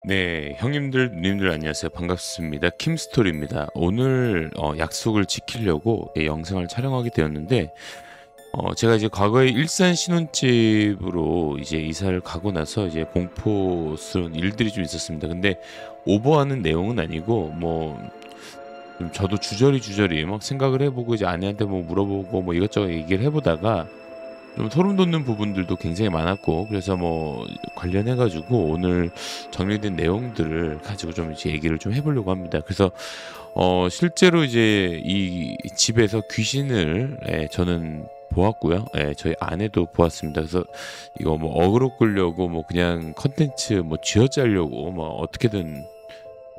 네, 형님들, 누님들 안녕하세요. 반갑습니다. 킴스토리입니다. 오늘 약속을 지키려고 영상을 촬영하게 되었는데 제가 이제 과거에 일산 신혼집으로 이제 이사를 가고 나서 이제 공포스러운 일들이 좀 있었습니다. 근데 오버하는 내용은 아니고 좀 저도 주저리 막 생각을 해보고 이제 아내한테 뭐 물어보고 뭐 이것저것 얘기를 해보다가 좀 소름 돋는 부분들도 굉장히 많았고, 그래서 뭐 관련해 가지고 오늘 정리된 내용들을 가지고 좀 이제 얘기를 좀 해보려고 합니다. 그래서 실제로 이제 이 집에서 귀신을 저는 보았고요. 저희 아내도 보았습니다. 그래서 이거 뭐 어그로 끌려고 뭐 그냥 컨텐츠 뭐 쥐어짜려고 뭐 어떻게든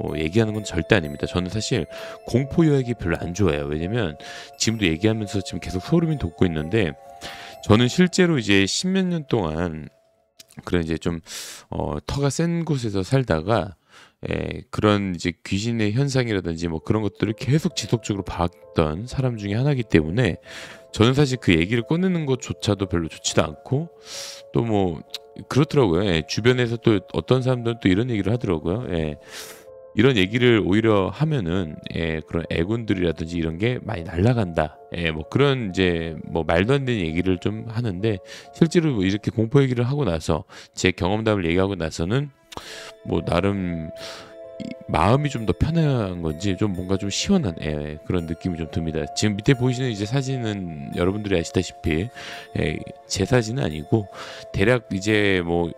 뭐 얘기하는 건 절대 아닙니다. 저는 사실 공포 이야기 별로 안 좋아해요. 왜냐면 지금도 얘기하면서 지금 계속 소름이 돋고 있는데, 저는 실제로 이제 십몇 년 동안 그런 이제 좀 터가 센 곳에서 살다가 그런 이제 귀신의 현상이라든지 뭐 그런 것들을 계속 지속적으로 봤던 사람 중에 하나이기 때문에 저는 사실 그 얘기를 꺼내는 것조차도 별로 좋지도 않고, 또 뭐 그렇더라고요. 주변에서 또 어떤 사람들은 또 이런 얘기를 하더라고요. 이런 얘기를 오히려 하면은 그런 애군들이라든지 이런 게 많이 날아간다. 뭐 그런 이제 뭐 말도 안 되는 얘기를 좀 하는데, 실제로 뭐 이렇게 공포 얘기를 하고 나서 제 경험담을 얘기하고 나서는 뭐 나름 마음이 좀 더 편한 건지 좀 뭔가 좀 시원한 그런 느낌이 좀 듭니다. 지금 밑에 보이시는 이제 사진은 여러분들이 아시다시피 제 사진은 아니고, 대략 이제 뭐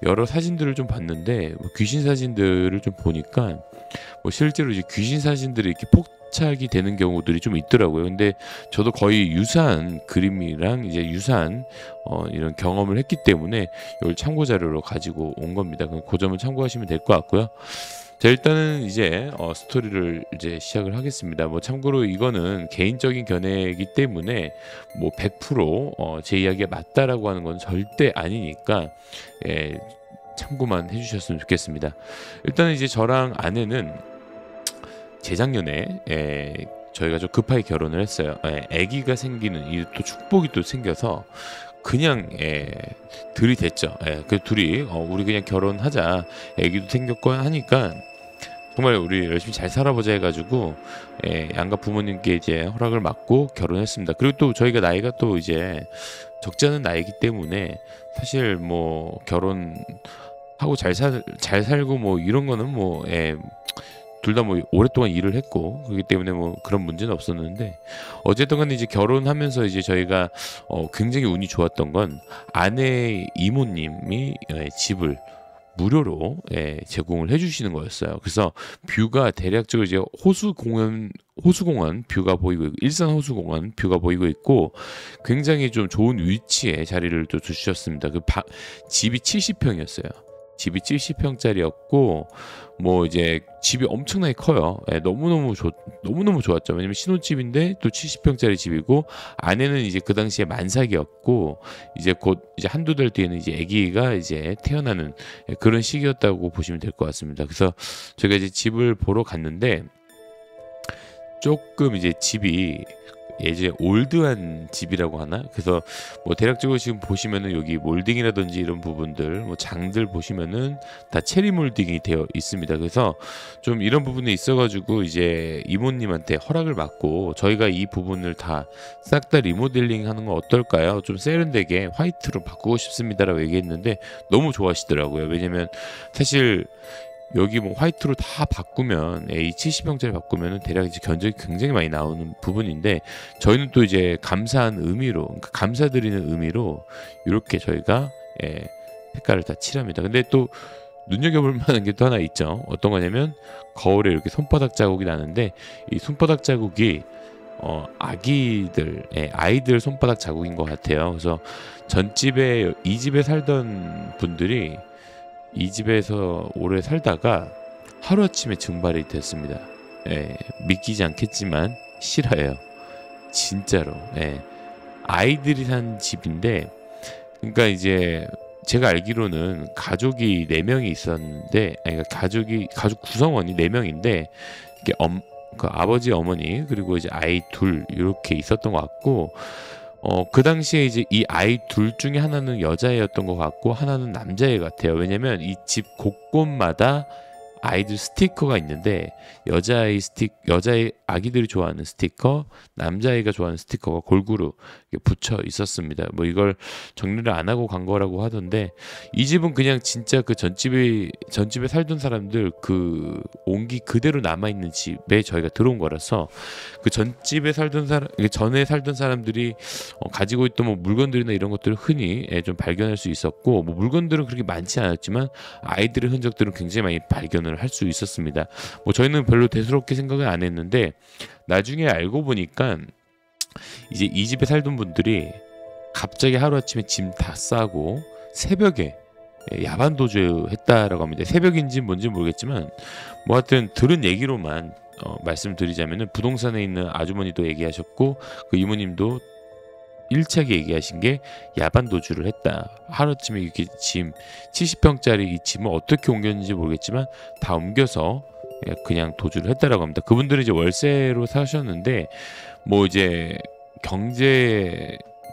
여러 사진들을 좀 봤는데 뭐 귀신 사진들을 좀 보니까 뭐 실제로 이제 귀신 사진들이 이렇게 포착이 되는 경우들이 좀 있더라고요. 근데 저도 거의 유사한 그림이랑 이제 유사한 이런 경험을 했기 때문에 이걸 참고 자료로 가지고 온 겁니다. 그럼 그 점은 참고하시면 될 것 같고요. 자, 일단은 이제 스토리를 이제 시작을 하겠습니다. 뭐 참고로 이거는 개인적인 견해이기 때문에 뭐 100%제 이야기가 맞다라고 하는 건 절대 아니니까 예, 참고만 해주셨으면 좋겠습니다. 일단은 이제 저랑 아내는 재작년에 저희가 좀 급하게 결혼을 했어요. 아기가 생기는 이 또 축복이 또 생겨서 그냥 들이댔죠. 그 둘이 우리 그냥 결혼하자, 아기도 생겼고 하니까 정말 우리 열심히 잘 살아보자 해가지고 양가 부모님께 이제 허락을 받고 결혼했습니다. 그리고 또 저희가 나이가 또 이제 적지 않은 나이기 때문에 사실 뭐 결혼하고 잘 살고 뭐 이런 거는 뭐 둘 다 뭐 오랫동안 일을 했고 그렇기 때문에 뭐 그런 문제는 없었는데, 어쨌든 간에 이제 결혼하면서 이제 저희가 굉장히 운이 좋았던 건 아내 이모님이 집을 무료로 제공을 해주시는 거였어요. 그래서 뷰가 대략적으로 이제 호수공원 뷰가 보이고 있고, 일산 호수공원 뷰가 보이고 있고, 굉장히 좀 좋은 위치에 자리를 또 주셨습니다. 집이 70평이었어요. 집이 70평짜리였고 뭐 이제 집이 엄청나게 커요. 너무너무 좋았죠. 왜냐면 신혼집인데 또 70평짜리 집이고, 아내는 이제 그 당시에 만삭이었고 이제 곧 이제 한두 달 뒤에는 이제 아기가 이제 태어나는 그런 시기였다고 보시면 될 것 같습니다. 그래서 저희가 이제 집을 보러 갔는데, 조금 이제 집이 예전에 올드한 집이라고 하나? 그래서 뭐 대략적으로 지금 보시면은 여기 몰딩이라든지 이런 부분들, 뭐 장들 보시면은 다 체리 몰딩이 되어 있습니다. 그래서 좀 이런 부분에 있어가지고 이제 이모님한테 허락을 받고 저희가 이 부분을 다 싹 다 리모델링 하는 건 어떨까요? 좀 세련되게 화이트로 바꾸고 싶습니다라고 얘기했는데 너무 좋아하시더라고요. 왜냐면 사실 여기 뭐 화이트로 다 바꾸면 이 70평짜리 바꾸면은 대략 이제 견적이 굉장히 많이 나오는 부분인데, 저희는 또 이제 감사한 의미로, 그러니까 감사드리는 의미로 이렇게 저희가 색깔을 다 칠합니다. 근데 또 눈여겨볼 만한 게 또 하나 있죠. 어떤 거냐면 거울에 이렇게 손바닥 자국이 나는데, 이 손바닥 자국이 아이들 손바닥 자국인 것 같아요. 그래서 이 집에 살던 분들이 이 집에서 오래 살다가 하루아침에 증발이 됐습니다. 믿기지 않겠지만 실화예요. 진짜로. 아이들이 산 집인데, 그러니까 이제 제가 알기로는 가족이 4명이 있었는데, 아니, 그러니까 가족 구성원이 4명인데, 그 아버지, 어머니, 그리고 이제 아이 둘 이렇게 있었던 것 같고, 그 당시에 이제 이 아이 둘 중에 하나는 여자애였던 것 같고 하나는 남자애 같아요. 왜냐면 이 집 곳곳마다 아이들 스티커가 있는데 여자의 아기들이 좋아하는 스티커, 남자아이가 좋아하는 스티커가 골고루 이렇게 붙여 있었습니다. 뭐 이걸 정리를 안 하고 간 거라고 하던데, 이 집은 그냥 진짜 그 전집에 살던 사람들 그 온기 그대로 남아 있는 집에 저희가 들어온 거라서, 그 전집에 살던 사람, 전에 살던 사람들이 가지고 있던 뭐 물건들이나 이런 것들을 흔히 좀 발견할 수 있었고, 뭐 물건들은 그렇게 많지 않았지만 아이들의 흔적들은 굉장히 많이 발견을 할 수 있었습니다. 뭐 저희는 별로 대수롭게 생각을 안 했는데, 나중에 알고 보니까 이제 이 집에 살던 분들이 갑자기 하루아침에 짐 다 싸고 새벽에 야반 도주했다라고 합니다. 새벽인지 뭔지 모르겠지만 뭐 하여튼 들은 얘기로만 말씀드리자면은, 부동산에 있는 아주머니도 얘기하셨고 그 이모님도 일차게 얘기하신 게 야반 도주를 했다. 하루아침에 이렇게 짐 70평짜리 이 짐을 어떻게 옮겼는지 모르겠지만 다 옮겨서 그냥 도주를 했다라고 합니다. 그분들은 이제 월세로 사셨는데 뭐 이제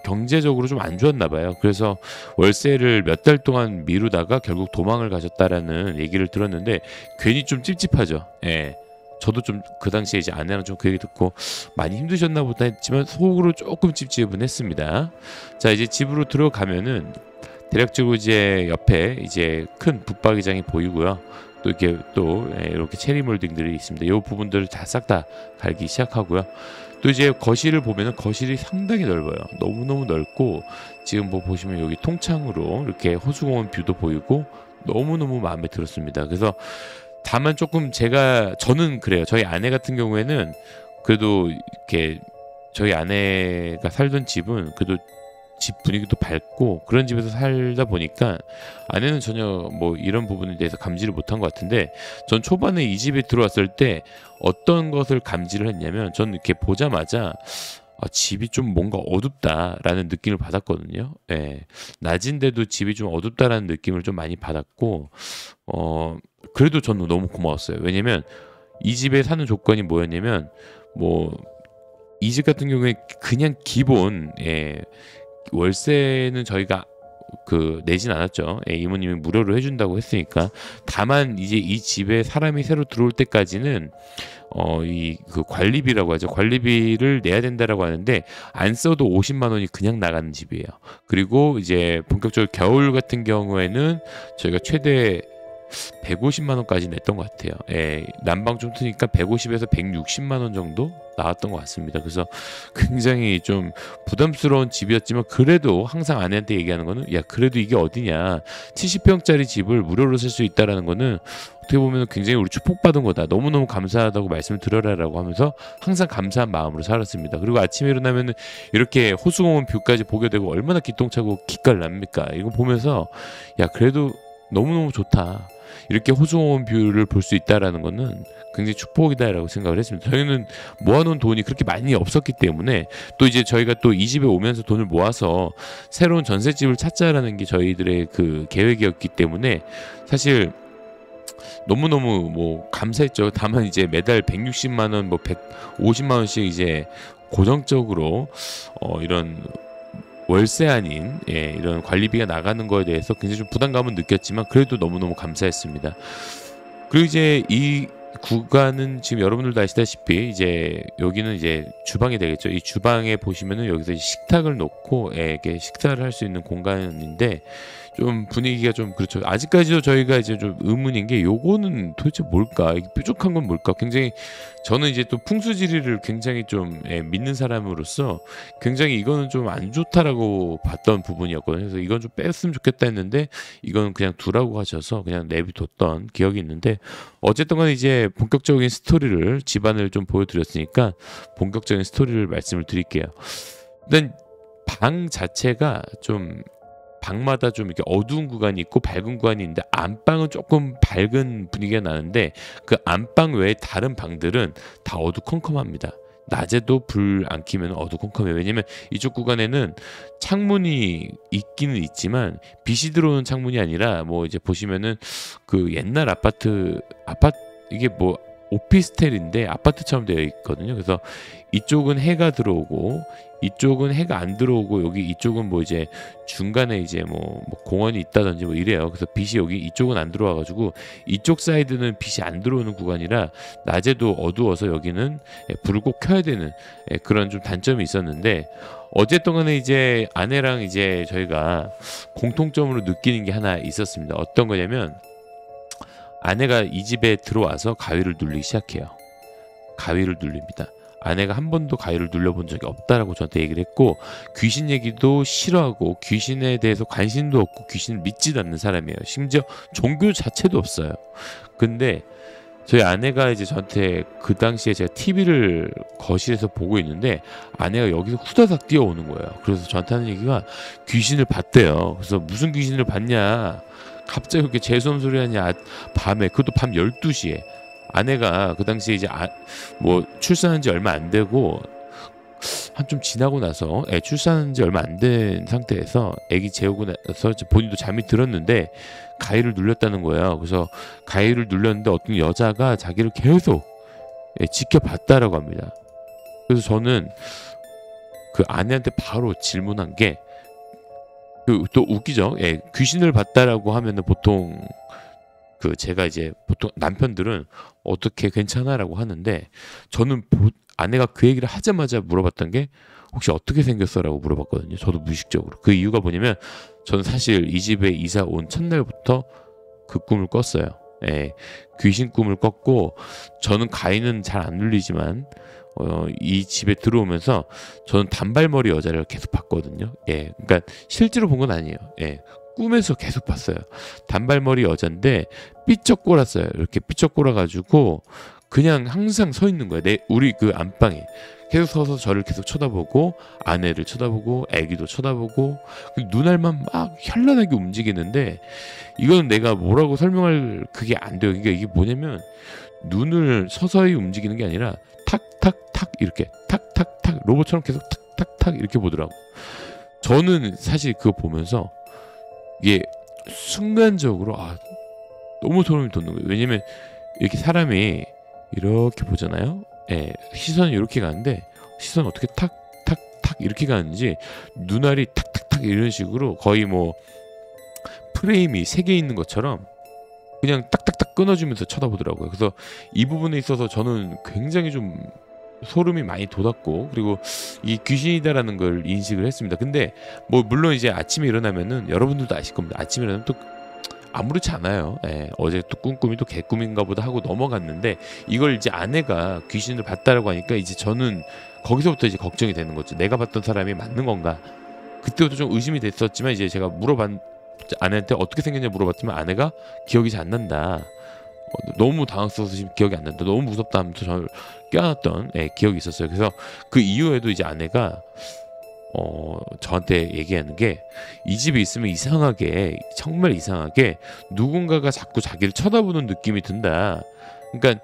경제적으로 좀 안 좋았나 봐요. 그래서 월세를 몇 달 동안 미루다가 결국 도망을 가셨다라는 얘기를 들었는데, 괜히 좀 찝찝하죠. 예. 저도 좀 그 당시에 이제 아내랑 좀 그 얘기 듣고 많이 힘드셨나 보다 했지만 속으로 조금 찝찝은 했습니다. 자, 이제 집으로 들어가면은 대략적으로 이제 옆에 이제 큰 붙박이장이 보이고요. 또 이렇게 이렇게 체리 몰딩들이 있습니다. 이 부분들을 다 싹 다 갈기 시작하고요. 또 이제 거실을 보면은 거실이 상당히 넓어요. 너무너무 넓고, 지금 뭐 보시면 여기 통창으로 이렇게 호수공원 뷰도 보이고 너무너무 마음에 들었습니다. 그래서 다만 조금 저는 그래요. 저희 아내 같은 경우에는 그래도 이렇게 저희 아내가 살던 집은 그래도 집 분위기도 밝고 그런 집에서 살다 보니까 아내는 전혀 뭐 이런 부분에 대해서 감지를 못한 것 같은데, 전 초반에 이 집에 들어왔을 때 어떤 것을 감지를 했냐면, 저는 이렇게 보자마자 집이 좀 뭔가 어둡다라는 느낌을 받았거든요. 예. 낮인데도 집이 좀 어둡다라는 느낌을 좀 많이 받았고, 그래도 저는 너무 고마웠어요. 왜냐면 이 집에 사는 조건이 뭐였냐면, 뭐 이 집 같은 경우에 그냥 기본 월세는 저희가 내진 않았죠. 이모님이 무료로 해준다고 했으니까. 다만 이제 이 집에 사람이 새로 들어올 때까지는 이 관리비라고 하죠. 관리비를 내야 된다라고 하는데, 안 써도 50만 원이 그냥 나가는 집이에요. 그리고 이제 본격적으로 겨울 같은 경우에는 저희가 최대 150만 원까지 냈던 것 같아요. 예, 난방 좀 트니까 150에서 160만 원 정도 나왔던 것 같습니다. 그래서 굉장히 좀 부담스러운 집이었지만, 그래도 항상 아내한테 얘기하는 거는, 야, 그래도 이게 어디냐, 70평짜리 집을 무료로 살 수 있다라는 거는 어떻게 보면 굉장히 우리 축복받은 거다, 너무너무 감사하다고 말씀을 드려라라고 하면서 항상 감사한 마음으로 살았습니다. 그리고 아침에 일어나면 이렇게 호수공원 뷰까지 보게 되고 얼마나 기똥차고 기깔 납니까. 이거 보면서 야, 그래도 너무너무 좋다, 이렇게 호수공원 뷰를 볼 수 있다라는 거는 굉장히 축복이다라고 생각을 했습니다. 저희는 모아놓은 돈이 그렇게 많이 없었기 때문에, 또 이제 저희가 또 이 집에 오면서 돈을 모아서 새로운 전셋집을 찾자라는 게 저희들의 그 계획이었기 때문에 사실 너무너무 뭐 감사했죠. 다만 이제 매달 160만 원, 뭐 150만 원씩 이제 고정적으로 이런 월세 아닌 이런 관리비가 나가는 거에 대해서 굉장히 좀 부담감은 느꼈지만, 그래도 너무너무 감사했습니다. 그리고 이제 이 구간은 지금 여러분들도 아시다시피 이제 여기는 이제 주방이 되겠죠. 이 주방에 보시면은 여기서 식탁을 놓고 이렇게 식사를 할 수 있는 공간인데, 좀 분위기가 좀 그렇죠. 아직까지도 저희가 이제 좀 의문인 게, 요거는 도대체 뭘까? 이게 뾰족한 건 뭘까? 굉장히 저는 이제 또 풍수지리를 굉장히 좀 믿는 사람으로서 굉장히 이거는 좀 안 좋다라고 봤던 부분이었거든요. 그래서 이건 좀 뺐으면 좋겠다 했는데, 이건 그냥 두라고 하셔서 그냥 내비뒀던 기억이 있는데, 어쨌든 간에 이제 본격적인 스토리를, 집안을 좀 보여드렸으니까 본격적인 스토리를 말씀을 드릴게요. 일단 방 자체가 좀, 방마다 좀 이렇게 어두운 구간이 있고 밝은 구간이 있는데, 안방은 조금 밝은 분위기가 나는데 그 안방 외에 다른 방들은 다 어두컴컴합니다. 낮에도 불 안 켜면 어두컴컴해요. 왜냐면 이쪽 구간에는 창문이 있기는 있지만 빛이 들어오는 창문이 아니라, 뭐 이제 보시면은 그 옛날 아파트 이게 뭐 오피스텔인데 아파트처럼 되어 있거든요. 그래서 이쪽은 해가 들어오고 이쪽은 해가 안 들어오고 여기 이쪽은 뭐 이제 중간에 이제 뭐 공원이 있다든지 뭐 이래요. 그래서 빛이 여기 이쪽은 안 들어와 가지고 이쪽 사이드는 빛이 안 들어오는 구간이라 낮에도 어두워서 여기는 불을 꼭 켜야 되는 그런 좀 단점이 있었는데, 어쨌든 간에 이제 아내랑 이제 저희가 공통점으로 느끼는 게 하나 있었습니다. 어떤 거냐면, 아내가 이 집에 들어와서 가위를 눌리기 시작해요. 가위를 눌립니다. 아내가 한 번도 가위를 눌려본 적이 없다라고 저한테 얘기를 했고, 귀신 얘기도 싫어하고 귀신에 대해서 관심도 없고 귀신을 믿지도 않는 사람이에요. 심지어 종교 자체도 없어요. 근데 저희 아내가 이제 저한테, 그 당시에 제가 TV를 거실에서 보고 있는데 아내가 여기서 후다닥 뛰어오는 거예요. 그래서 저한테 하는 얘기가 귀신을 봤대요. 그래서 무슨 귀신을 봤냐, 갑자기 그렇게 재수없는 소리 하냐, 밤에, 그것도 밤 12시에. 아내가 그 당시에 이제 뭐 출산한 지 얼마 안 되고 한 좀 지나고 나서 출산한 지 얼마 안 된 상태에서 아기 재우고 나서 본인도 잠이 들었는데 가위를 눌렸다는 거예요. 그래서 가위를 눌렸는데 어떤 여자가 자기를 계속 지켜봤다라고 합니다. 그래서 저는 그 아내한테 바로 질문한 게, 또 웃기죠. 귀신을 봤다라고 하면은 보통 제가 이제 보통 남편들은 어떻게 괜찮아라고 하는데, 저는 아내가 그 얘기를 하자마자 물어봤던 게 혹시 어떻게 생겼어라고 물어봤거든요. 저도 무의식적으로. 그 이유가 뭐냐면, 저는 사실 이 집에 이사 온 첫날부터 그 꿈을 꿨어요. 귀신 꿈을 꿨고, 저는 가위는 잘 안 눌리지만 이 집에 들어오면서 저는 단발머리 여자를 계속 봤거든요. 그러니까 실제로 본 건 아니에요. 꿈에서 계속 봤어요. 단발머리 여잔데 삐쩍꼬랐어요. 이렇게 삐쩍꼬라가지고 그냥 항상 서 있는 거예요. 우리 그 안방에 계속 서서 저를 계속 쳐다보고, 아내를 쳐다보고, 아기도 쳐다보고, 눈알만 막 현란하게 움직이는데, 이건 내가 뭐라고 설명할 그게 안 돼요. 그러니까 이게 뭐냐면, 눈을 서서히 움직이는 게 아니라 탁탁탁 이렇게 탁탁탁 로봇처럼 계속 탁탁탁 이렇게 보더라고. 저는 사실 그거 보면서 이게 순간적으로 너무 소름이 돋는 거예요. 왜냐면 이렇게 사람이 이렇게 보잖아요. 시선이 이렇게 가는데 시선 어떻게 탁탁탁 이렇게 가는지, 눈알이 탁탁탁 이런 식으로 거의 뭐 프레임이 3개 있는 것처럼 그냥 딱딱딱 끊어주면서 쳐다보더라고요. 그래서 이 부분에 있어서 저는 굉장히 좀 소름이 많이 돋았고, 그리고 이 귀신이다라는 걸 인식을 했습니다. 근데 뭐 물론 이제 아침에 일어나면은 여러분들도 아실 겁니다. 아침에 일어나면 또 아무렇지 않아요. 어제 또 꿈이 또 개꿈인가 보다 하고 넘어갔는데, 이걸 이제 아내가 귀신을 봤다라고 하니까 이제 저는 거기서부터 이제 걱정이 되는 거죠. 내가 봤던 사람이 맞는 건가? 그때부터 좀 의심이 됐었지만, 이제 제가 아내한테 어떻게 생겼냐 물어봤지만 아내가 기억이 잘 안 난다. 너무 당황스러워서 지금 기억이 안 난다. 너무 무섭다 하면서 저를 껴안았던 기억이 있었어요. 그래서 그 이후에도 이제 아내가 저한테 얘기하는 게, 이 집에 있으면 이상하게, 정말 이상하게 누군가가 자꾸 자기를 쳐다보는 느낌이 든다. 그러니까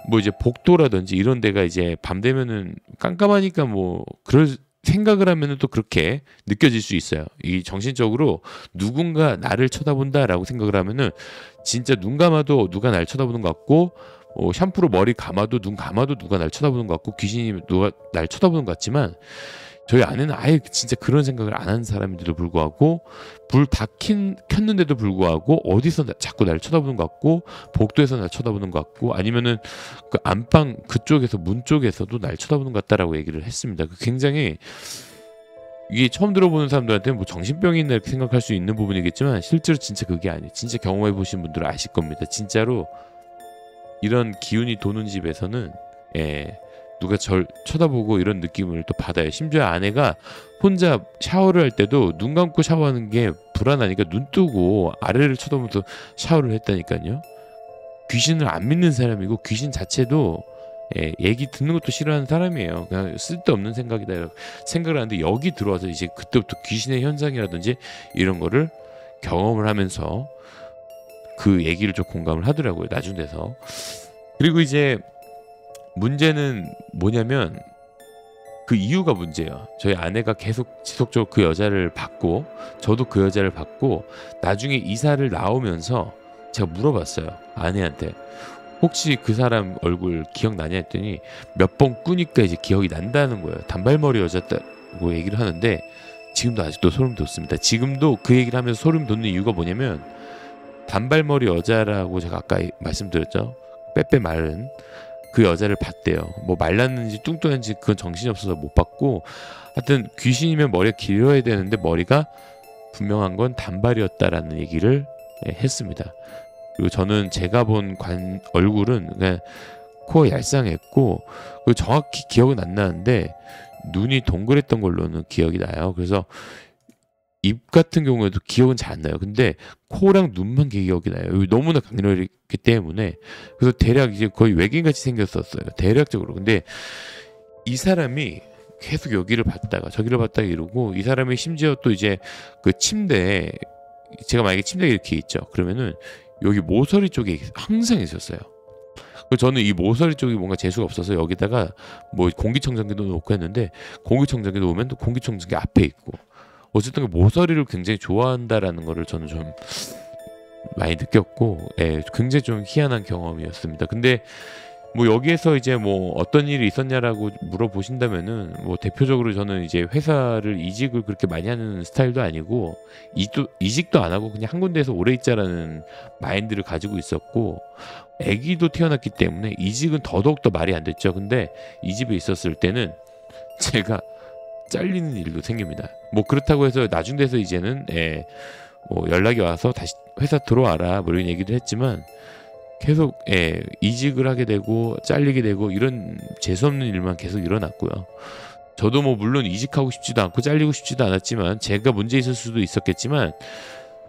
뭐 이제 복도라든지 이런 데가 이제 밤 되면은 깜깜하니까 뭐 그럴 생각을 하면은 또 그렇게 느껴질 수 있어요. 이 정신적으로 누군가 나를 쳐다본다라고 생각을 하면은 진짜 눈 감아도 누가 날 쳐다보는 것 같고, 샴푸로 머리 감아도 눈 감아도 누가 날 쳐다보는 것 같고, 귀신이 누가 날 쳐다보는 것 같지만, 저희 아내는 아예 진짜 그런 생각을 안 하는 사람인데도 불구하고, 불 다 켰는데도 불구하고 어디서 자꾸 날 쳐다보는 것 같고, 복도에서 날 쳐다보는 것 같고, 아니면은 그 안방 그쪽에서 문 쪽에서도 날 쳐다보는 것 같다라고 얘기를 했습니다. 굉장히 이게 처음 들어보는 사람들한테는 뭐 정신병이 있나 이렇게 생각할 수 있는 부분이겠지만, 실제로 진짜 그게 아니에요. 진짜 경험해 보신 분들은 아실 겁니다. 진짜로 이런 기운이 도는 집에서는 누가 절 쳐다보고 이런 느낌을 또 받아요. 심지어 아내가 혼자 샤워를 할 때도 눈 감고 샤워하는 게 불안하니까 눈 뜨고 아래를 쳐다보면서 샤워를 했다니까요. 귀신을 안 믿는 사람이고, 귀신 자체도 얘기 듣는 것도 싫어하는 사람이에요. 그냥 쓸데없는 생각이다 이렇게 생각을 하는데, 여기 들어와서 이제 그때부터 귀신의 현상이라든지 이런 거를 경험을 하면서 그 얘기를 좀 공감을 하더라고요, 나중 돼서. 그리고 이제 문제는 뭐냐면, 그 이유가 문제예요. 저희 아내가 계속 지속적으로 그 여자를 봤고, 저도 그 여자를 봤고, 나중에 이사를 나오면서 제가 물어봤어요, 아내한테. 혹시 그 사람 얼굴 기억나냐 했더니 몇 번 꾸니까 이제 기억이 난다는 거예요. 단발머리 여자다고 얘기를 하는데 지금도 아직도 소름 돋습니다. 지금도 그 얘기를 하면서 소름 돋는 이유가 뭐냐면 단발머리 여자라고 제가 아까 말씀드렸죠. 빼빼 마른 그 여자를 봤대요. 뭐 말랐는지 뚱뚱한지 그건 정신이 없어서 못 봤고, 하여튼 귀신이면 머리가 길어야 되는데 머리가 분명한 건 단발이었다라는 얘기를 했습니다. 그리고 저는 제가 본 얼굴은 그냥 코가 얄쌍했고, 그리고 정확히 기억은 안 나는데 눈이 동그랬던 걸로는 기억이 나요. 그래서 입 같은 경우에도 기억은 잘 안 나요. 근데 코랑 눈만 기억이 나요. 너무나 강렬했기 때문에. 그래서 대략 이제 거의 외계인같이 생겼었어요. 대략적으로. 근데 이 사람이 계속 여기를 봤다가 저기를 봤다가 이러고, 이 사람이 심지어 또 이제 그 침대에, 제가 만약에 침대에 이렇게 있죠. 그러면은 여기 모서리 쪽에 항상 있었어요. 그래서 저는 이 모서리 쪽이 뭔가 재수가 없어서 여기다가 뭐 공기청정기도 놓고 했는데, 공기청정기 놓으면 또 공기청정기 앞에 있고, 어쨌든 그 모서리를 굉장히 좋아한다라는 거를 저는 좀 많이 느꼈고, 예, 굉장히 좀 희한한 경험이었습니다. 근데 뭐 여기에서 이제 뭐 어떤 일이 있었냐라고 물어보신다면은, 뭐 대표적으로 저는 이제 회사를 이직을 그렇게 많이 하는 스타일도 아니고, 이직도 안 하고 그냥 한 군데에서 오래 있자라는 마인드를 가지고 있었고, 아기도 태어났기 때문에 이직은 더더욱 더 말이 안 됐죠. 근데 이 집에 있었을 때는 제가 잘리는 일도 생깁니다. 뭐 그렇다고 해서 나중 돼서 이제는 뭐 연락이 와서 다시 회사 들어와라 뭐 이런 얘기도 했지만, 계속 이직을 하게 되고 잘리게 되고 이런 재수없는 일만 계속 일어났고요. 저도 뭐 물론 이직하고 싶지도 않고 잘리고 싶지도 않았지만, 제가 문제 있을 수도 있었겠지만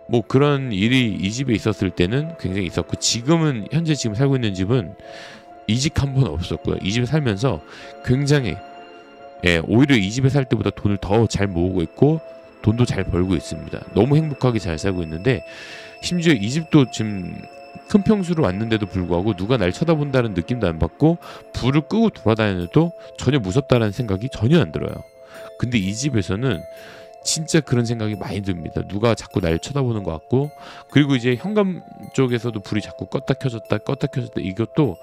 뭐 그런 일이 이 집에 있었을 때는 굉장히 있었고, 지금은 현재 지금 살고 있는 집은 이직 한 번 없었고요. 이 집에 살면서 굉장히 오히려 이 집에 살 때보다 돈을 더 잘 모으고 있고 돈도 잘 벌고 있습니다. 너무 행복하게 잘 살고 있는데, 심지어 이 집도 지금 큰 평수로 왔는데도 불구하고 누가 날 쳐다본다는 느낌도 안 받고, 불을 끄고 돌아다녀도 전혀 무섭다는 생각이 전혀 안 들어요. 근데 이 집에서는 진짜 그런 생각이 많이 듭니다. 누가 자꾸 날 쳐다보는 것 같고, 그리고 이제 현관 쪽에서도 불이 자꾸 껐다 켜졌다 껐다 켜졌다, 이것도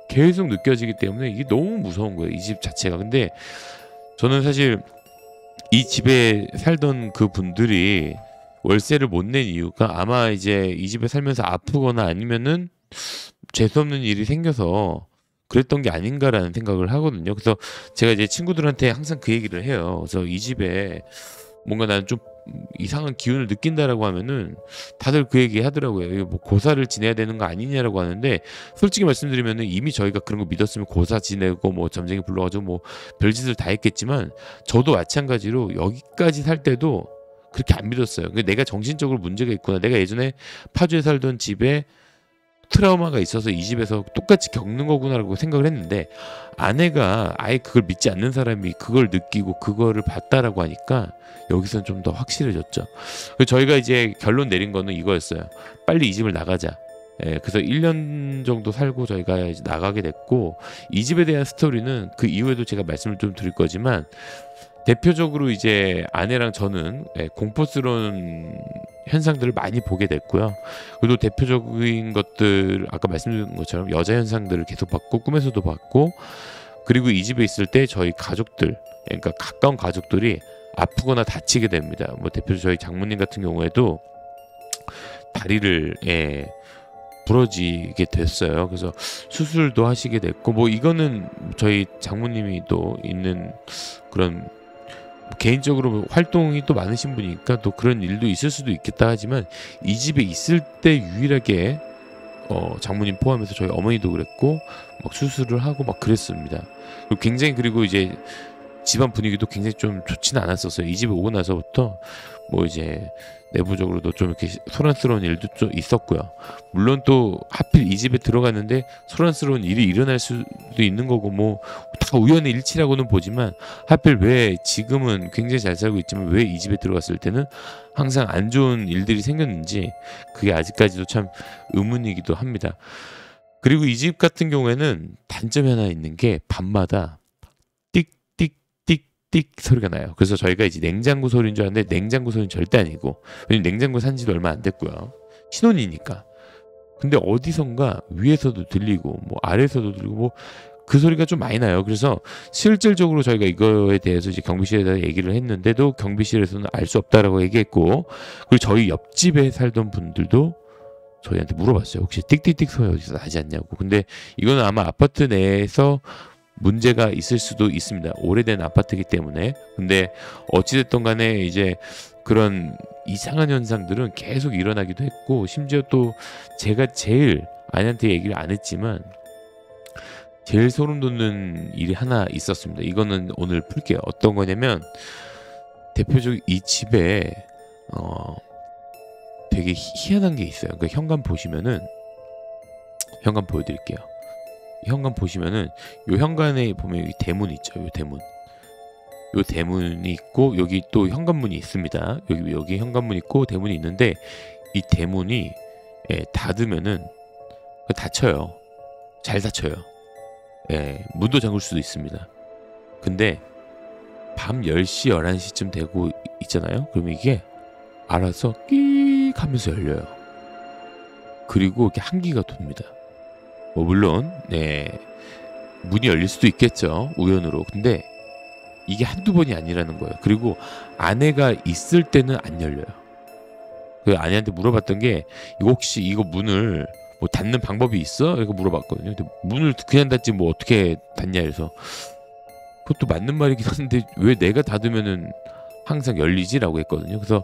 계속 느껴지기 때문에 이게 너무 무서운 거예요, 이 집 자체가. 근데 저는 사실 이 집에 살던 그 분들이 월세를 못 낸 이유가 아마 이제 이 집에 살면서 아프거나 아니면은 재수없는 일이 생겨서 그랬던 게 아닌가라는 생각을 하거든요. 그래서 제가 이제 친구들한테 항상 그 얘기를 해요. 그래서 이 집에 뭔가 나는 좀 이상한 기운을 느낀다라고 하면은 다들 그 얘기 하더라고요. 이거 뭐 고사를 지내야 되는 거 아니냐라고 하는데, 솔직히 말씀드리면은 이미 저희가 그런 거 믿었으면 고사 지내고 뭐 점쟁이 불러가지고 뭐 별짓을 다 했겠지만, 저도 마찬가지로 여기까지 살 때도 그렇게 안 믿었어요. 내가 정신적으로 문제가 있구나. 내가 예전에 파주에 살던 집에 트라우마가 있어서 이 집에서 똑같이 겪는 거구나라고 생각을 했는데, 아내가 아예 그걸 믿지 않는 사람이 그걸 느끼고 그거를 봤다라고 하니까 여기서는 좀 더 확실해졌죠. 그래서 저희가 이제 결론 내린 거는 이거였어요. 빨리 이 집을 나가자. 그래서 1년 정도 살고 저희가 이제 나가게 됐고, 이 집에 대한 스토리는 그 이후에도 제가 말씀을 좀 드릴 거지만, 대표적으로 이제 아내랑 저는 공포스러운 현상들을 많이 보게 됐고요. 그리고 대표적인 것들, 아까 말씀드린 것처럼 여자 현상들을 계속 봤고, 꿈에서도 봤고, 그리고 이 집에 있을 때 저희 가족들, 그러니까 가까운 가족들이 아프거나 다치게 됩니다. 뭐 대표적으로 저희 장모님 같은 경우에도 다리를 부러지게 됐어요. 그래서 수술도 하시게 됐고, 뭐 이거는 저희 장모님이 또 있는 그런 개인적으로 활동이 또 많으신 분이니까 또 그런 일도 있을 수도 있겠다 하지만, 이 집에 있을 때 유일하게 장모님 포함해서 저희 어머니도 그랬고 막 수술을 하고 막 그랬습니다. 그리고 굉장히, 그리고 이제 집안 분위기도 굉장히 좀 좋지는 않았었어요. 이 집에 오고 나서부터 뭐 이제 내부적으로도 좀 이렇게 소란스러운 일도 좀 있었고요. 물론 또 하필 이 집에 들어갔는데 소란스러운 일이 일어날 수도 있는 거고, 뭐 다 우연의 일치라고는 보지만, 하필 왜 지금은 굉장히 잘 살고 있지만 왜 이 집에 들어갔을 때는 항상 안 좋은 일들이 생겼는지, 그게 아직까지도 참 의문이기도 합니다. 그리고 이 집 같은 경우에는 단점이 하나 있는 게, 밤마다 띡 소리가 나요. 그래서 저희가 이제 냉장고 소리인 줄 알았는데 냉장고 소리는 절대 아니고, 왜냐면 냉장고 산 지도 얼마 안 됐고요. 신혼이니까. 근데 어디선가 위에서도 들리고 뭐 아래에서도 들리고 뭐 그 소리가 좀 많이 나요. 그래서 실질적으로 저희가 이거에 대해서 이제 경비실에다 얘기를 했는데도 경비실에서는 알 수 없다라고 얘기했고, 그리고 저희 옆집에 살던 분들도 저희한테 물어봤어요. 혹시 띡띡띡 소리 어디서 나지 않냐고. 근데 이거는 아마 아파트 내에서 문제가 있을 수도 있습니다. 오래된 아파트이기 때문에. 근데 어찌됐든 간에 이제 그런 이상한 현상들은 계속 일어나기도 했고, 심지어 또 제가 제일 아내한테 얘기를 안 했지만 제일 소름 돋는 일이 하나 있었습니다. 이거는 오늘 풀게요. 어떤 거냐면, 대표적으로 이 집에 되게 희한한 게 있어요. 그러니까 현관 보시면은, 현관 보여드릴게요. 현관 보시면은 요 현관에 보면 여기 대문 있죠. 요 대문. 요 대문이 있고 여기 또 현관문이 있습니다. 여기 현관문 있고 대문이 있는데, 이 대문이 닫으면은 닫혀요. 잘 닫혀요. 문도 잠글 수도 있습니다. 근데 밤 10시, 11시쯤 되고 있잖아요. 그럼 이게 알아서 끼익 하면서 열려요. 그리고 이렇게 한기가 돕니다. 물론 문이 열릴 수도 있겠죠. 우연으로. 근데 이게 한두 번이 아니라는 거예요. 그리고 아내가 있을 때는 안 열려요. 그 아내한테 물어봤던 게, 이거 혹시 이거 문을 뭐 닫는 방법이 있어? 이렇게 물어봤거든요. 근데 문을 그냥 닫지 뭐 어떻게 닫냐 해서, 그것도 맞는 말이긴 한데 왜 내가 닫으면은 항상 열리지라고 했거든요. 그래서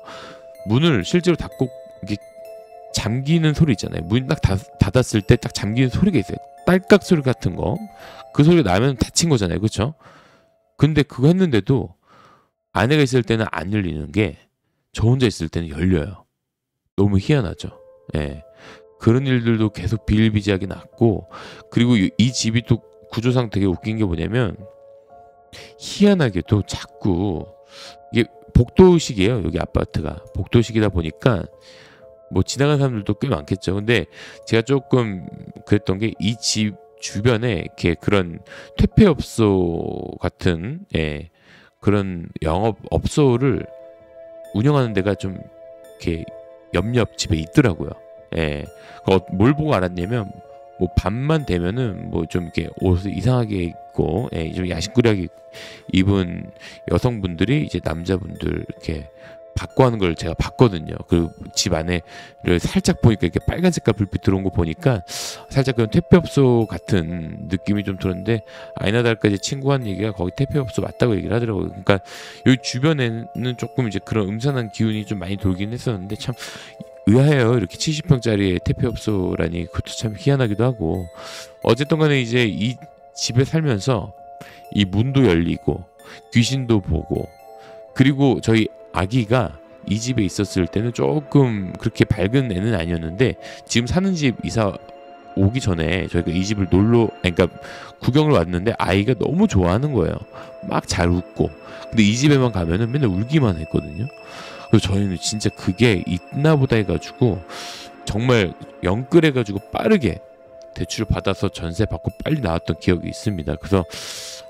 문을 실제로 닫고 이게 잠기는 소리 있잖아요. 문 딱 닫았을 때 딱 잠기는 소리가 있어요. 딸깍 소리 같은 거. 그 소리가 나면 닫힌 거잖아요. 그렇죠? 근데 그거 했는데도 아내가 있을 때는 안 열리는 게, 저 혼자 있을 때는 열려요. 너무 희한하죠. 그런 일들도 계속 비일비재하게 났고, 그리고 이 집이 또 구조상 되게 웃긴 게 뭐냐면, 희한하게도 자꾸 이게 복도식이에요. 여기 아파트가 복도식이다 보니까 뭐 지나가는 사람들도 꽤 많겠죠. 근데 제가 조금 그랬던 게, 이 집 주변에 이렇게 그런 퇴폐업소 같은 그런 영업업소를 운영하는 데가 좀 이렇게 옆 집에 있더라고요. 뭘 보고 알았냐면, 뭐 밤만 되면은 뭐 좀 이렇게 옷을 이상하게 입고 좀 야심꾸리하게 입은 여성분들이 이제 남자분들 이렇게 바꿔하는 걸 제가 봤거든요. 그 집 안에를 살짝 보니까 이렇게 빨간 색깔 불빛 들어온 거 보니까 살짝 그런 퇴폐업소 같은 느낌이 좀 들었는데, 아이나 다를까 제 친구가 한 얘기가 거기 퇴폐업소 맞다고 얘기를 하더라고요. 그러니까 여기 주변에는 조금 이제 그런 음산한 기운이 좀 많이 돌긴 했었는데, 참 의아해요. 이렇게 70평짜리 퇴폐업소라니. 그것도 참 희한하기도 하고. 어쨌든 간에 이제 이 집에 살면서 이 문도 열리고 귀신도 보고, 그리고 저희 아기가 이 집에 있었을 때는 조금 그렇게 밝은 애는 아니었는데, 지금 사는 집 이사 오기 전에 저희가 이 집을 그러니까 구경을 왔는데 아이가 너무 좋아하는 거예요. 막 잘 웃고. 근데 이 집에만 가면은 맨날 울기만 했거든요. 그래서 저희는 진짜 그게 있나 보다 해가지고 정말 영끌해가지고 빠르게 대출을 받아서 전세 받고 빨리 나왔던 기억이 있습니다. 그래서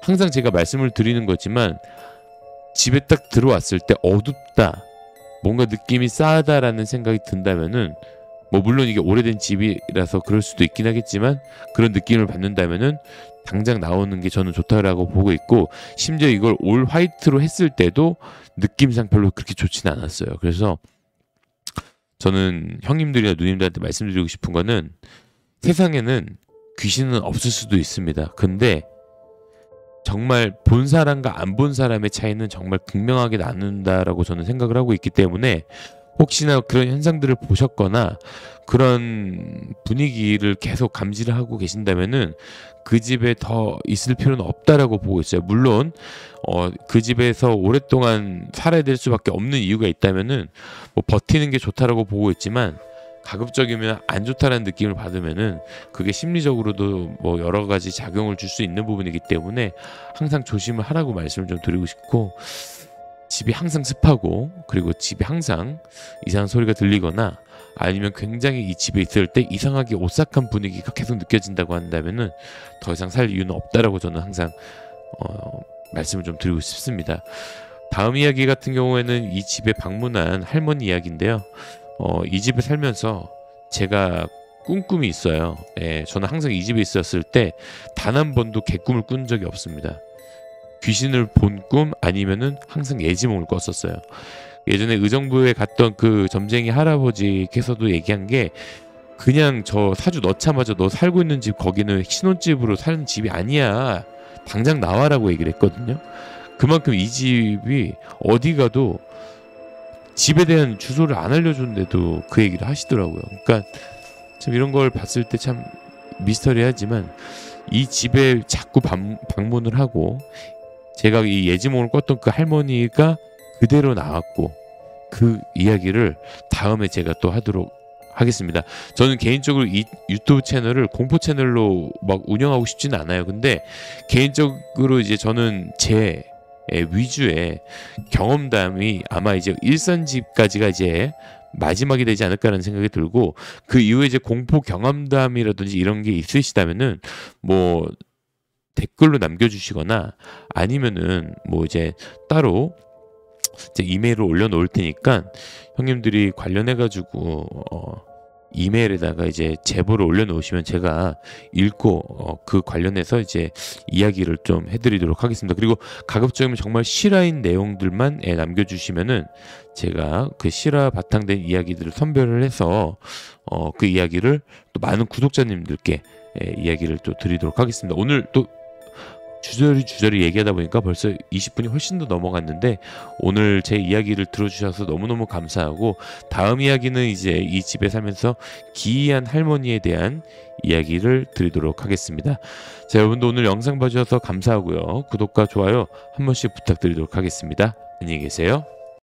항상 제가 말씀을 드리는 거지만, 집에 딱 들어왔을 때 어둡다, 뭔가 느낌이 싸하다라는 생각이 든다면은, 뭐 물론 이게 오래된 집이라서 그럴 수도 있긴 하겠지만, 그런 느낌을 받는다면은 당장 나오는 게 저는 좋다라고 보고 있고, 심지어 이걸 올 화이트로 했을 때도 느낌상 별로 그렇게 좋지는 않았어요. 그래서 저는 형님들이나 누님들한테 말씀드리고 싶은 거는, 세상에는 귀신은 없을 수도 있습니다. 근데 정말 본 사람과 안 본 사람의 차이는 정말 극명하게 나눈다라고 저는 생각을 하고 있기 때문에, 혹시나 그런 현상들을 보셨거나 그런 분위기를 계속 감지를 하고 계신다면은 그 집에 더 있을 필요는 없다라고 보고 있어요. 물론 그 집에서 오랫동안 살아야 될 수밖에 없는 이유가 있다면은 뭐 버티는 게 좋다라고 보고 있지만, 가급적이면 안 좋다라는 느낌을 받으면은 그게 심리적으로도 뭐 여러 가지 작용을 줄 수 있는 부분이기 때문에 항상 조심을 하라고 말씀을 좀 드리고 싶고, 집이 항상 습하고, 그리고 집이 항상 이상한 소리가 들리거나, 아니면 굉장히 이 집에 있을 때 이상하게 오싹한 분위기가 계속 느껴진다고 한다면은 더 이상 살 이유는 없다라고 저는 항상 말씀을 좀 드리고 싶습니다. 다음 이야기 같은 경우에는 이 집에 방문한 할머니 이야기인데요. 이 집에 살면서 제가 꿈꿈이 있어요. 예, 저는 항상 이 집에 있었을 때 단 한 번도 개꿈을 꾼 적이 없습니다. 귀신을 본 꿈 아니면은 항상 예지몽을 꿨었어요. 예전에 의정부에 갔던 그 점쟁이 할아버지께서도 얘기한 게 그냥 저 사주 넣자마자 너 살고 있는 집 거기는 신혼집으로 사는 집이 아니야. 당장 나와라고 얘기를 했거든요. 그만큼 이 집이 어디 가도 집에 대한 주소를 안 알려줬는데도 그 얘기를 하시더라고요. 그러니까 참 이런 걸 봤을 때 참 미스터리하지만 이 집에 자꾸 방문을 하고 제가 이 예지몽을 꿨던 그 할머니가 그대로 나왔고 그 이야기를 다음에 제가 또 하도록 하겠습니다. 저는 개인적으로 이 유튜브 채널을 공포 채널로 막 운영하고 싶지는 않아요. 근데 개인적으로 이제 저는 제 위주의 경험담이 아마 이제 일선집까지가 이제 마지막이 되지 않을까라는 생각이 들고 그 이후에 이제 공포 경험담이라든지 이런 게 있으시다면은 뭐 댓글로 남겨주시거나 아니면은 뭐 이제 따로 이제 이메일을 올려놓을 테니까 형님들이 관련해가지고 이메일에다가 이제 제보를 올려놓으시면 제가 읽고 그 관련해서 이제 이야기를 좀 해드리도록 하겠습니다. 그리고 가급적이면 정말 실화인 내용들만 남겨주시면은 제가 그 실화 바탕된 이야기들을 선별을 해서 그 이야기를 또 많은 구독자님들께 이야기를 또 드리도록 하겠습니다. 오늘 또 주저리 얘기하다 보니까 벌써 20분이 훨씬 더 넘어갔는데 오늘 제 이야기를 들어주셔서 너무너무 감사하고 다음 이야기는 이제 이 집에 살면서 기이한 할머니에 대한 이야기를 드리도록 하겠습니다. 자, 여러분도 오늘 영상 봐주셔서 감사하고요. 구독과 좋아요 한 번씩 부탁드리도록 하겠습니다. 안녕히 계세요.